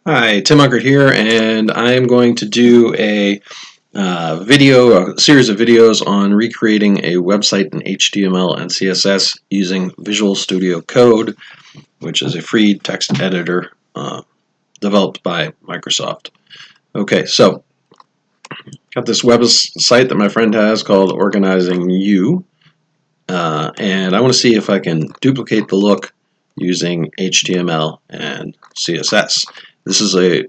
Hi, Tim Unkert here, and I'm going to do a series of videos on recreating a website in HTML and CSS using Visual Studio Code, which is a free text editor developed by Microsoft. Okay, so got this website that my friend has called Organizing You, and I want to see if I can duplicate the look using HTML and CSS. This is a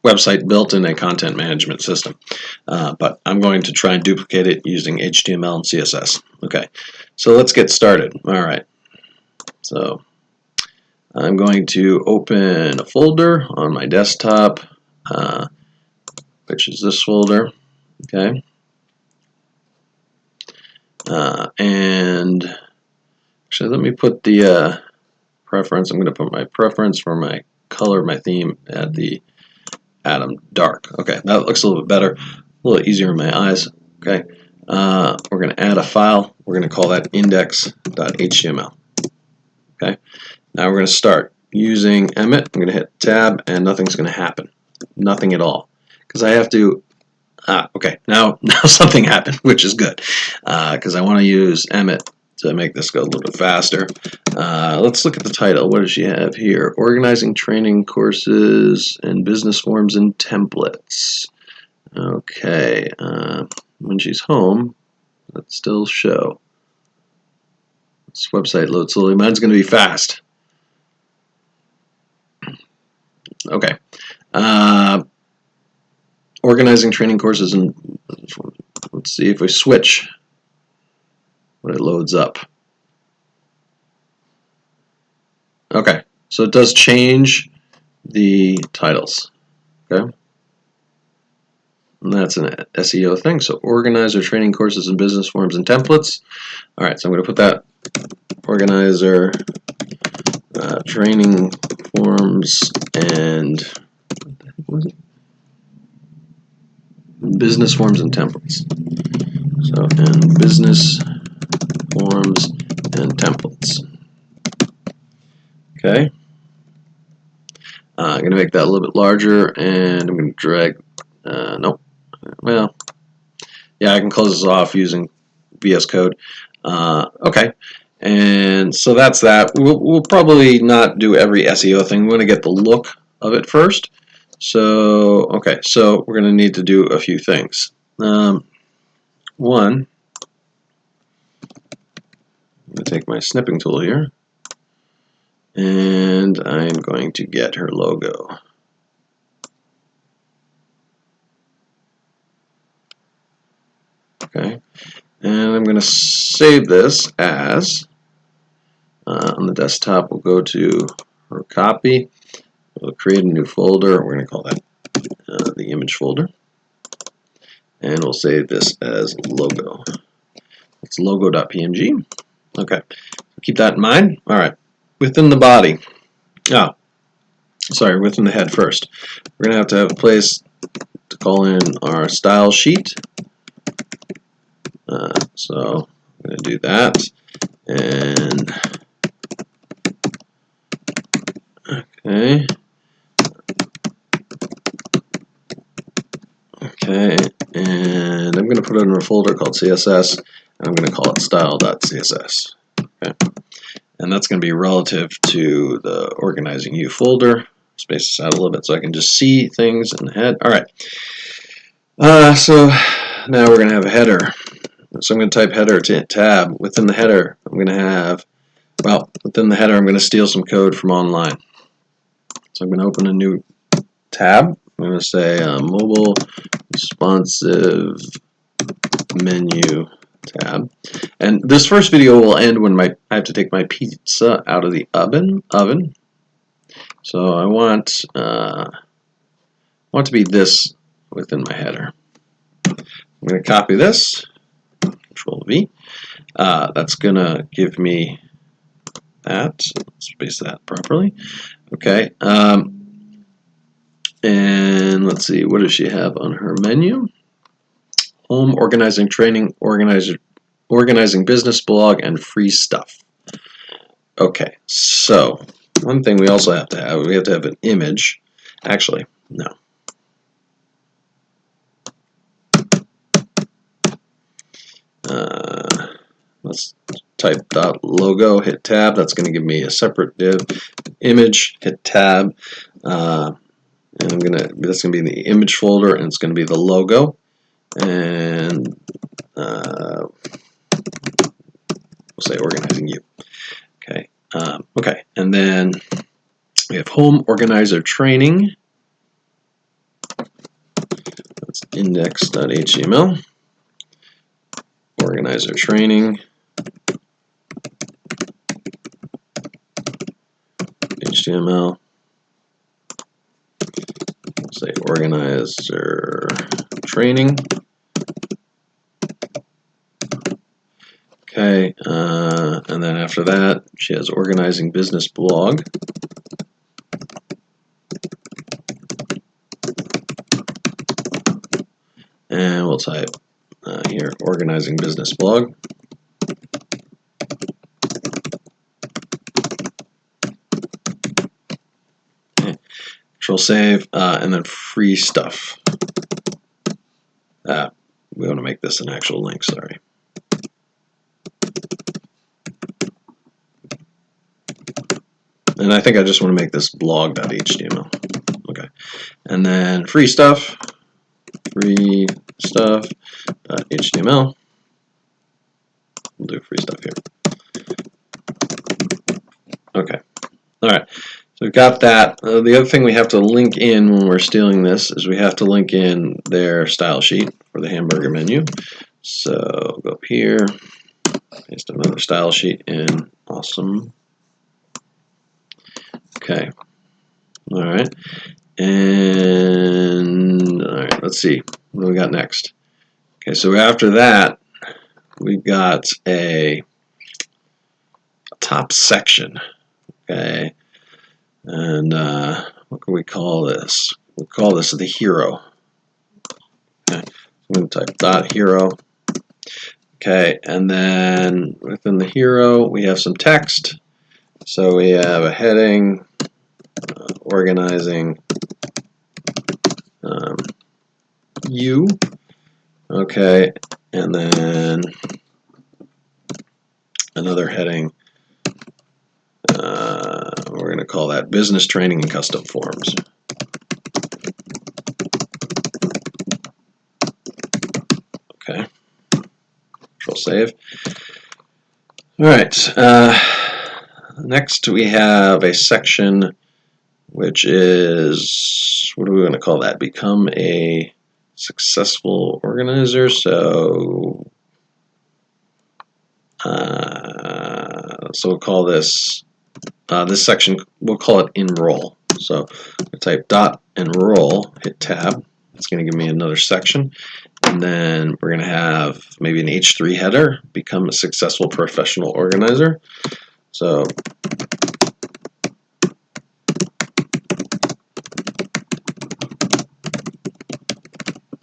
website built in a content management system, but I'm going to try and duplicate it using HTML and CSS. Okay, so let's get started. All right, so I'm going to open a folder on my desktop, which is this folder. Okay, and actually, let me put the preference. I'm going to put my preference for my color, my theme at the Atom dark. Okay, that looks a little bit better, a little easier in my eyes. Okay, we're going to add a file. We're going to call that index.html. Okay, now we're going to start using Emmet. I'm going to hit tab, and nothing's going to happen, nothing at all, because I have to. Okay, now something happened, which is good, because I want to use Emmet to make this go a little bit faster. Let's look at the title. What does she have here? Organizing training courses and business forms and templates. Okay, when she's home, let's still show. This website loads slowly. Mine's going to be fast. Okay. Organizing training courses and let's see if we switch when it loads up. Okay, so it does change the titles. Okay, and that's an SEO thing. So organizer training courses and business forms and templates. All right, so I'm going to put that organizer training forms and business forms and templates. So and business forms and templates. Okay. I'm going to make that a little bit larger, and I'm going to drag. Nope. Well, yeah, I can close this off using VS Code. Okay. And so that's that. We'll probably not do every SEO thing. We want to get the look of it first. So, okay, so we're going to need to do a few things. One, I'm going to take my snipping tool here, and I'm going to get her logo. Okay, and I'm going to save this as, on the desktop, we'll go to her copy. We'll create a new folder. We're going to call that the image folder. And we'll save this as logo. It's logo.png. Okay, keep that in mind. All right, within the body. Within the head first. We're going to have a place to call in our style sheet. So I'm going to do that. And okay, and I'm going to put it in a folder called CSS, and I'm going to call it style.css. Okay, and that's going to be relative to the Organizing You folder. Space this out a little bit so I can just see things in the head. All right. So now we're going to have a header. So I'm going to type header to tab. Within the header, I'm going to have, within the header, I'm going to steal some code from online. So I'm going to open a new tab. I'm going to say mobile responsive menu tab. And this first video will end when I have to take my pizza out of the oven. So I want to be this within my header. I'm going to copy this, Control V. That's going to give me that. Let's space that properly. Okay. And let's see, what does she have on her menu? Home, organizing training, organizing business blog, and free stuff. Okay, so one thing we also have to have, we have to have an image. Actually, no. Let's type .logo, hit tab. That's going to give me a separate div. Image, hit tab. And that's going to be in the image folder, and it's going to be the logo. And we'll say organizing you. Okay. Okay. And then we have home organizer training. That's index.html. Organizer training. HTML. We'll say organizer training. Okay, and then after that, she has organizing business blog. And we'll type here, organizing business blog. Okay. Control save, and then free stuff. We want to make this an actual link, sorry. And I think I just want to make this blog.html. Okay. And then free stuff. HTML. We'll do free stuff here. Okay. All right. So we've got that. The other thing we have to link in when we're stealing this is we have to link in their style sheet for the hamburger menu. So go up here, paste another style sheet in. Awesome. Okay. All right. And all right, let's see. What do we got next? Okay, so after that, we've got a top section. Okay. And what can we call this? We'll call this the hero. Okay. I'm going to type .hero. Okay, and then within the hero, we have some text. So we have a heading, organizing you. Okay, and then another heading. We're going to call that business training and custom forms. Okay, control save. All right, next we have a section which is, what are we going to call that? Become a successful organizer. So, we'll call this this section, we'll call it enroll. So I type .enroll, hit tab. It's going to give me another section. And then we're going to have maybe an H3 header, become a successful professional organizer. So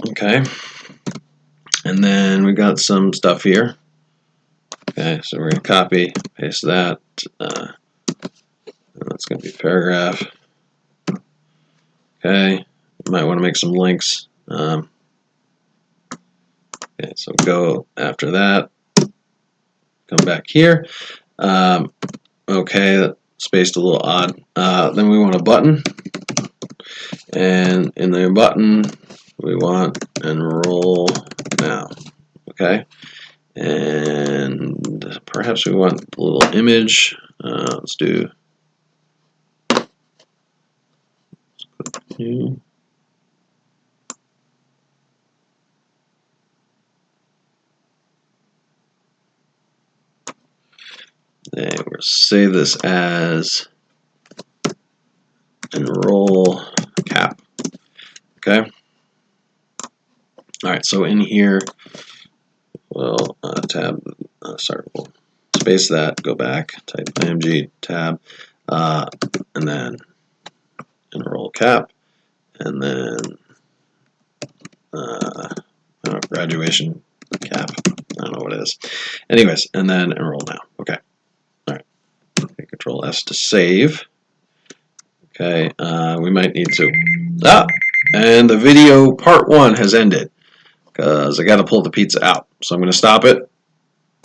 okay. And then we got some stuff here. Okay, so we're going to copy, paste that. That's going to be paragraph. Okay, you might want to make some links. Okay, so go after that. Come back here. Okay, spaced a little odd. Then we want a button. And in the button, we want enroll now. Okay. And perhaps we want a little image. Let's do new. And we'll save this as enroll cap. Okay. All right. So in here, we'll we'll space that, go back, type img tab, and then enroll cap, and then graduation cap. I don't know what it is. Anyways, and then enroll now. Okay. All right. Okay, Control S to save. Okay. We might need to And the video part 1 has ended because I got to pull the pizza out. So I'm going to stop it.